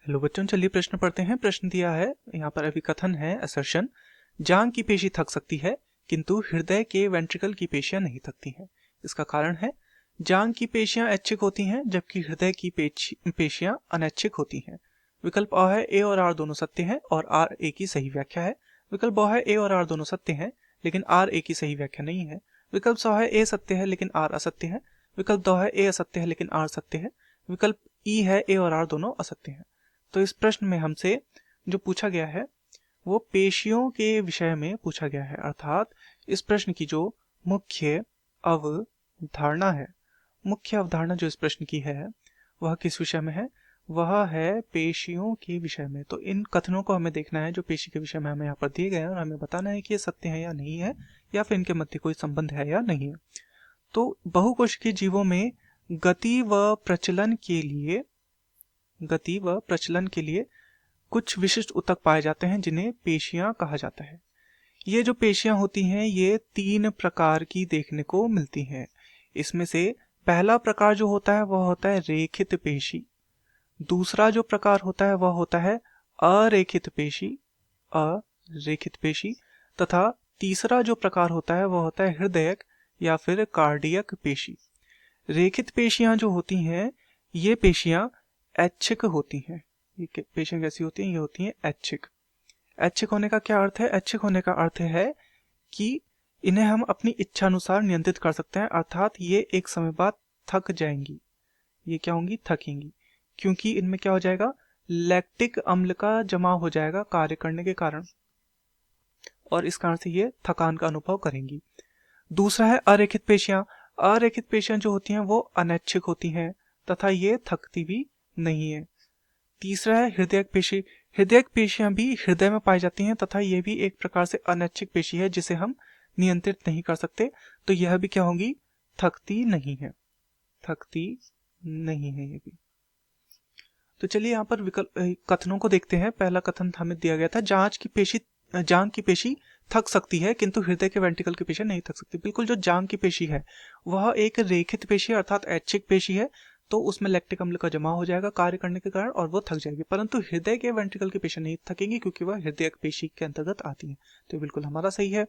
Hello बच्चों, चलिए प्रश्न पढ़ते हैं। प्रश्न दिया है यहाँ पर, अभिकथन है, असर्शन। जांघ की पेशी थक सकती है किंतु हृदय के वेंट्रिकल की पेशियां नहीं थकती हैं। इसका कारण है जांघ की पेशियां ऐच्छिक होती हैं जबकि हृदय की पेशियां अनैच्छिक होती हैं। विकल्प अ है ए और आर दोनों सत्य हैं और आर ए की सही व्याख्या है। विकल्प ब है ए और आर दोनों सत्य हैं लेकिन आर ए की सही व्याख्या नहीं है। विकल्प स है ए सत्य है लेकिन आर असत्य है। विकल्प द है ए असत्य है लेकिन आर सत्य है। विकल्प ई है ए और आर दोनों असत्य हैं। तो इस प्रश्न में हमसे जो पूछा गया है वो पेशियों के विषय में पूछा गया है, अर्थात इस प्रश्न की जो मुख्य अवधारणा है, मुख्य अवधारणा जो इस प्रश्न की है वह किस विषय में है? वह है पेशियों के विषय में। तो इन कथनों को हमें देखना है जो पेशी के विषय में हमें यहाँ पर दिए गए हैं और हमें बताना है कि ये सत्य है या नहीं है, या फिर इनके मध्य कोई संबंध है या नहीं है। तो बहुकोशिकीय जीवों में गति व प्रचलन के लिए कुछ विशिष्ट ऊतक पाए जाते हैं जिन्हें पेशियां कहा जाता है। ये जो पेशियां होती हैं ये 3 प्रकार की देखने को मिलती हैं। इसमें से पहला प्रकार जो होता है वह होता है रेखित पेशी। दूसरा जो प्रकार होता है वह होता है अरेखित पेशी तथा तीसरा जो प्रकार होता है वह होता है हृदयक या फिर कार्डियक पेशी। रेखित पेशियां जो होती हैं ये पेशियां ऐच्छिक होती हैं। ये पेशियां कैसी होती हैं? ये होती हैं ऐच्छिक। ऐच्छिक होने का क्या अर्थ है? ऐच्छिक होने का अर्थ है कि इन्हें हम अपनी इच्छा अनुसार नियंत्रित कर सकते हैं, अर्थात ये एक समय बाद थक जाएंगी। ये क्या होंगी? थकेंगी, क्योंकि इनमें क्या हो जाएगा? लैक्टिक अम्ल का जमाव हो जाएगा कार्य करने के कारण, और इस कारण से ये थकान का अनुभव करेंगी। दूसरा है अरेखित पेशियां। अरेखित पेशियां जो होती हैं वो अनैच्छिक होती हैं तथा ये थकती भी नहीं है। तीसरा है हृदयक पेशी। हृदयक पेशियां भी हृदय में पाई जाती हैं तथा यह भी एक प्रकार से अनैच्छिक पेशी है जिसे हम नियंत्रित नहीं कर सकते, तो यह भी क्या होगी? थकती नहीं है, थकती नहीं है ये भी। तो चलिए यहाँ पर विकल्प कथनों को देखते हैं। पहला कथन हमें दिया गया था, जांघ की पेशी थक सकती है किंतु हृदय के वेंट्रिकल की पेशी नहीं थक सकती। बिल्कुल, जो जांघ की पेशी है वह एक रेखित पेशी है अर्थात ऐच्छिक पेशी है, तो उसमें लैक्टिक अम्ल का जमाव हो जाएगा कार्य करने के कारण और वो थक जाएगी। परंतु हृदय के वेंट्रिकल की पेशी नहीं थकेंगी क्योंकि वह हृदय पेशी के अंतर्गत आती है। तो बिल्कुल हमारा सही है।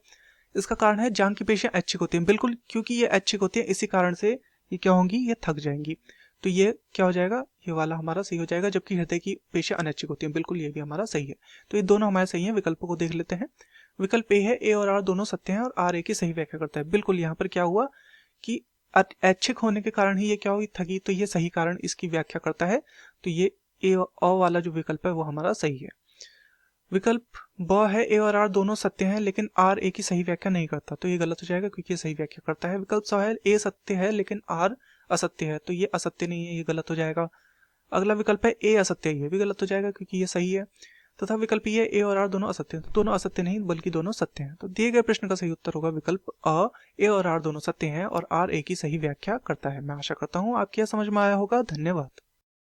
इसका कारण है जांघ की पेशियां ऐच्छिक होती हैं। बिल्कुल, क्योंकि ये ऐच्छिक होती है इसी कारण से ये क्या होंगी? ये थक जाएंगी। तो ये क्या हो जाएगा? ये वाला हमारा सही हो जाएगा, जबकि हृदय की पेशियां अनैच्छिक होती हैं। बिल्कुल, ये भी हमारा सही है। तो ये दोनों हमारे सही हैं। विकल्पों को देख लेते हैं। विकल्प ए है ए और आर दोनों सत्य हैं और आर ए की सही व्याख्या करता है। बिल्कुल, यहाँ पर क्या हुआ कि ऐच्छिक होने के कारण ही ये क्या हुई? थकी, तो ये सही कारण इसकी व्याख्या करता है। तो ये ए और वाला जो विकल्प है वो हमारा सही है। विकल्प ब है ए और आर दोनों सत्य हैं लेकिन आर ए की सही व्याख्या नहीं करता, तो ये गलत हो जाएगा क्योंकि ये सही व्याख्या करता है। विकल्प स है ए सत्य है लेकिन आर असत्य है, तो ये असत्य नहीं है, ये गलत हो जाएगा। अगला विकल्प है ए असत्य है, ये भी गलत हो जाएगा क्योंकि ये सही है। तथा विकल्प ये ए और आर दोनों असत्य हैं, तो दोनों असत्य नहीं बल्कि दोनों सत्य हैं। तो दिए गए प्रश्न का सही उत्तर होगा विकल्प अ, ए और आर दोनों सत्य हैं और आर ए की सही व्याख्या करता है। मैं आशा करता हूँ आपकी यह समझ में आया होगा। धन्यवाद।